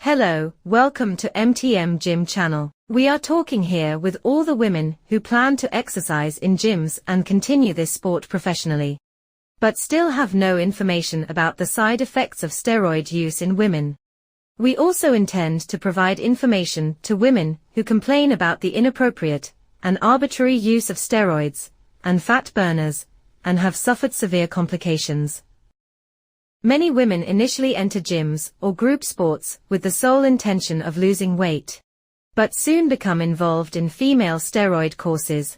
Hello, welcome to MTM Gym channel. We are talking here with all the women who plan to exercise in gyms and continue this sport professionally, but still have no information about the side effects of steroid use in women. We also intend to provide information to women who complain about the inappropriate and arbitrary use of steroids and fat burners and have suffered severe complications. Many women initially enter gyms or group sports with the sole intention of losing weight, but soon become involved in female steroid courses.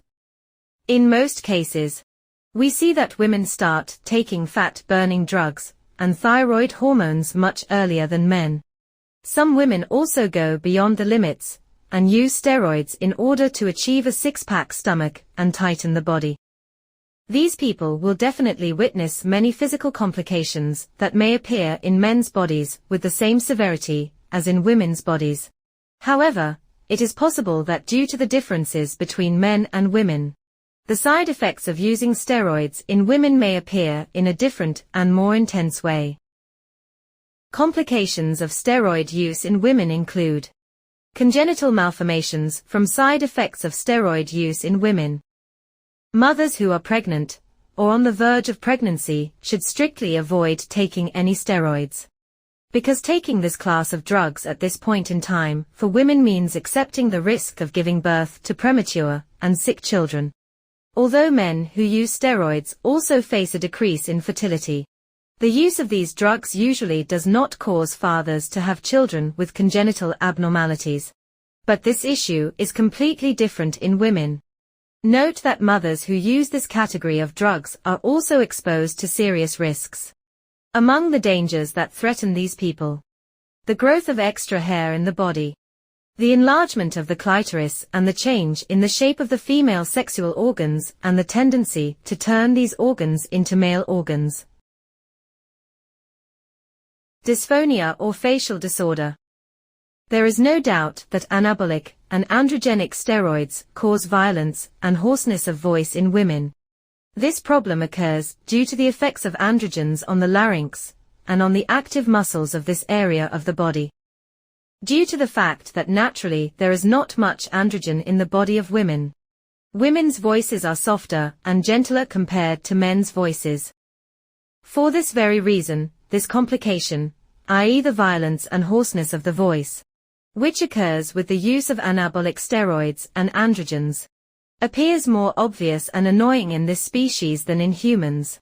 In most cases, we see that women start taking fat-burning drugs and thyroid hormones much earlier than men. Some women also go beyond the limits and use steroids in order to achieve a six-pack stomach and tighten the body. These people will definitely witness many physical complications that may appear in men's bodies with the same severity as in women's bodies. However, it is possible that due to the differences between men and women, the side effects of using steroids in women may appear in a different and more intense way. Complications of steroid use in women include congenital malformations from side effects of steroid use in women. Mothers who are pregnant or on the verge of pregnancy should strictly avoid taking any steroids, because taking this class of drugs at this point in time for women means accepting the risk of giving birth to premature and sick children. Although men who use steroids also face a decrease in fertility, the use of these drugs usually does not cause fathers to have children with congenital abnormalities. But this issue is completely different in women. Note that mothers who use this category of drugs are also exposed to serious risks. Among the dangers that threaten these people: the growth of extra hair in the body, the enlargement of the clitoris and the change in the shape of the female sexual organs and the tendency to turn these organs into male organs. Dysphonia or facial disorder. There is no doubt that anabolic and androgenic steroids cause violence and hoarseness of voice in women. This problem occurs due to the effects of androgens on the larynx and on the active muscles of this area of the body. Due to the fact that naturally there is not much androgen in the body of women, women's voices are softer and gentler compared to men's voices. For this very reason, this complication, i.e. the violence and hoarseness of the voice, which occurs with the use of anabolic steroids and androgens, appears more obvious and annoying in this species than in humans.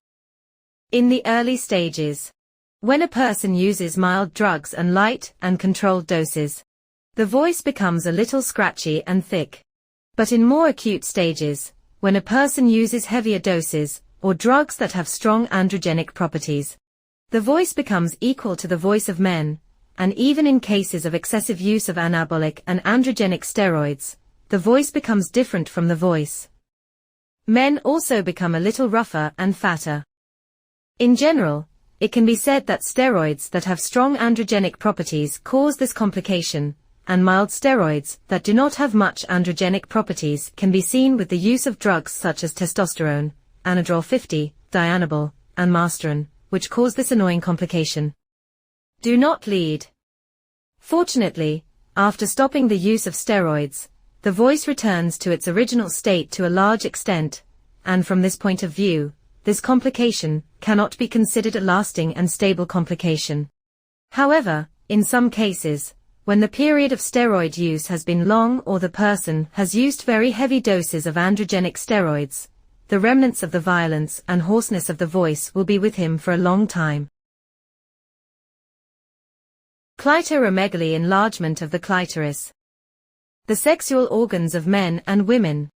In the early stages, when a person uses mild drugs and light and controlled doses, the voice becomes a little scratchy and thick. But in more acute stages, when a person uses heavier doses or drugs that have strong androgenic properties, the voice becomes equal to the voice of men. And even in cases of excessive use of anabolic and androgenic steroids, the voice becomes different from the voice. Men also become a little rougher and fatter. In general, it can be said that steroids that have strong androgenic properties cause this complication, and mild steroids that do not have much androgenic properties can be seen with the use of drugs such as testosterone, anadrol 50, dianabol, and masteron, which cause this annoying complication. Do not lead. Fortunately, after stopping the use of steroids, the voice returns to its original state to a large extent, and from this point of view, this complication cannot be considered a lasting and stable complication. However, in some cases, when the period of steroid use has been long or the person has used very heavy doses of androgenic steroids, the remnants of the violence and hoarseness of the voice will be with him for a long time. Clitoromegaly, enlargement of the clitoris. The sexual organs of men and women,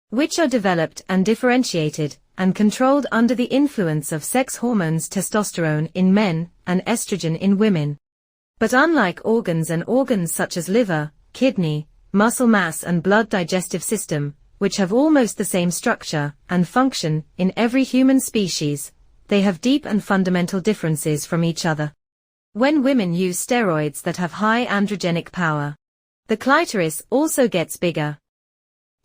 which are developed and differentiated and controlled under the influence of sex hormones testosterone in men and estrogen in women. But unlike organs such as liver, kidney, muscle mass and blood digestive system, which have almost the same structure and function in every human species, they have deep and fundamental differences from each other. When women use steroids that have high androgenic power, the clitoris also gets bigger,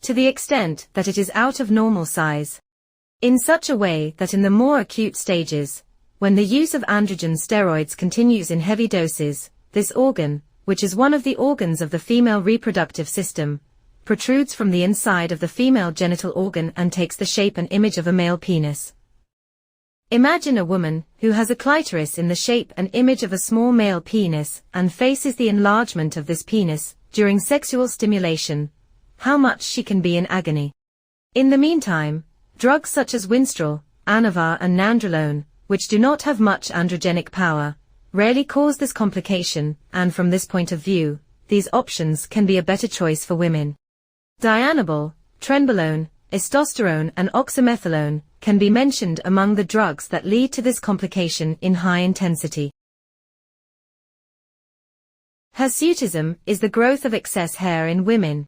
to the extent that it is out of normal size, in such a way that in the more acute stages, when the use of androgen steroids continues in heavy doses, this organ, which is one of the organs of the female reproductive system, protrudes from the inside of the female genital organ and takes the shape and image of a male penis. Imagine a woman who has a clitoris in the shape and image of a small male penis and faces the enlargement of this penis during sexual stimulation. How much she can be in agony. In the meantime, drugs such as Winstrol, Anavar and Nandrolone, which do not have much androgenic power, rarely cause this complication, and from this point of view, these options can be a better choice for women. Dianabol, Trenbolone, Testosterone and oxymethylone can be mentioned among the drugs that lead to this complication in high intensity. Hirsutism is the growth of excess hair in women.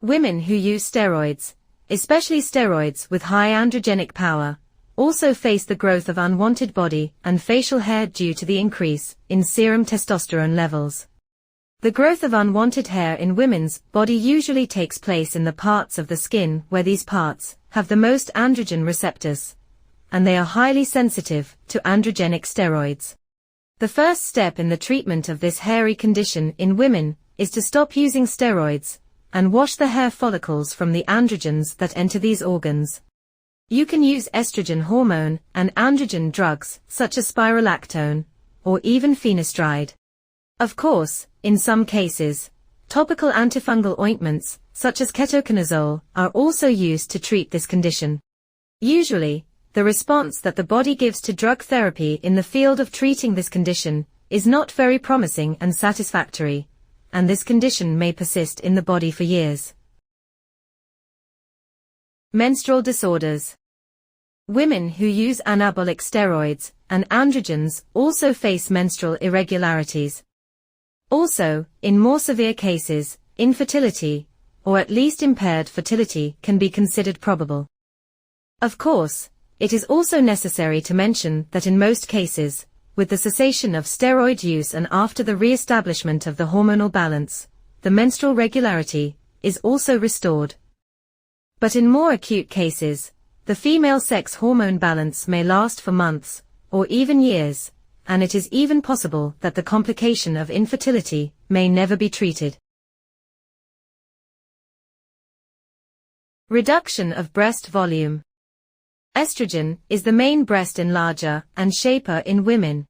Women who use steroids, especially steroids with high androgenic power, also face the growth of unwanted body and facial hair due to the increase in serum testosterone levels. The growth of unwanted hair in women's body usually takes place in the parts of the skin where these parts have the most androgen receptors, and they are highly sensitive to androgenic steroids. The first step in the treatment of this hairy condition in women is to stop using steroids and wash the hair follicles from the androgens that enter these organs. You can use estrogen hormone and androgen drugs such as spirolactone, or even finasteride. Of course, in some cases, topical antifungal ointments, such as ketoconazole, are also used to treat this condition. Usually, the response that the body gives to drug therapy in the field of treating this condition is not very promising and satisfactory, and this condition may persist in the body for years. Menstrual disorders. Women who use anabolic steroids and androgens also face menstrual irregularities. Also, in more severe cases, infertility, or at least impaired fertility, can be considered probable. Of course, it is also necessary to mention that in most cases, with the cessation of steroid use and after the re-establishment of the hormonal balance, the menstrual regularity is also restored. But in more acute cases, the female sex hormone balance may last for months, or even years, and it is even possible that the complication of infertility may never be treated. Reduction of breast volume. Estrogen is the main breast enlarger and shaper in women.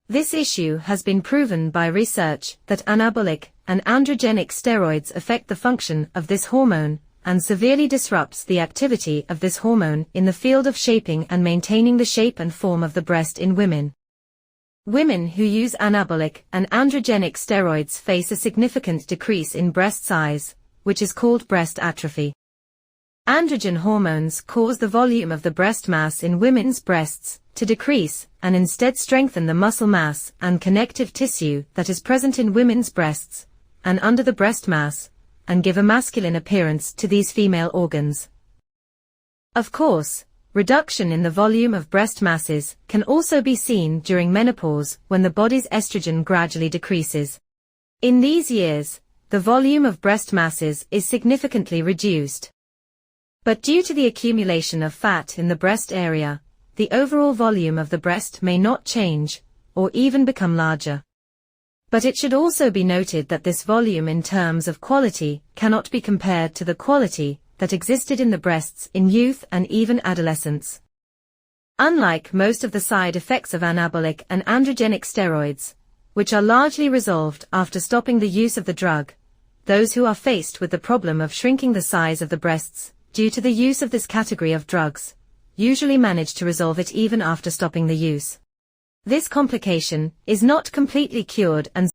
This issue has been proven by research that anabolic and androgenic steroids affect the function of this hormone and severely disrupts the activity of this hormone in the field of shaping and maintaining the shape and form of the breast in women. Women who use anabolic and androgenic steroids face a significant decrease in breast size, which is called breast atrophy. Androgen hormones cause the volume of the breast mass in women's breasts to decrease and instead strengthen the muscle mass and connective tissue that is present in women's breasts and under the breast mass, and give a masculine appearance to these female organs. Of course, reduction in the volume of breast masses can also be seen during menopause when the body's estrogen gradually decreases. In these years, the volume of breast masses is significantly reduced. But due to the accumulation of fat in the breast area, the overall volume of the breast may not change, or even become larger. But it should also be noted that this volume in terms of quality cannot be compared to the quality that existed in the breasts in youth and even adolescence. Unlike most of the side effects of anabolic and androgenic steroids, which are largely resolved after stopping the use of the drug, those who are faced with the problem of shrinking the size of the breasts due to the use of this category of drugs usually manage to resolve it even after stopping the use. This complication is not completely cured and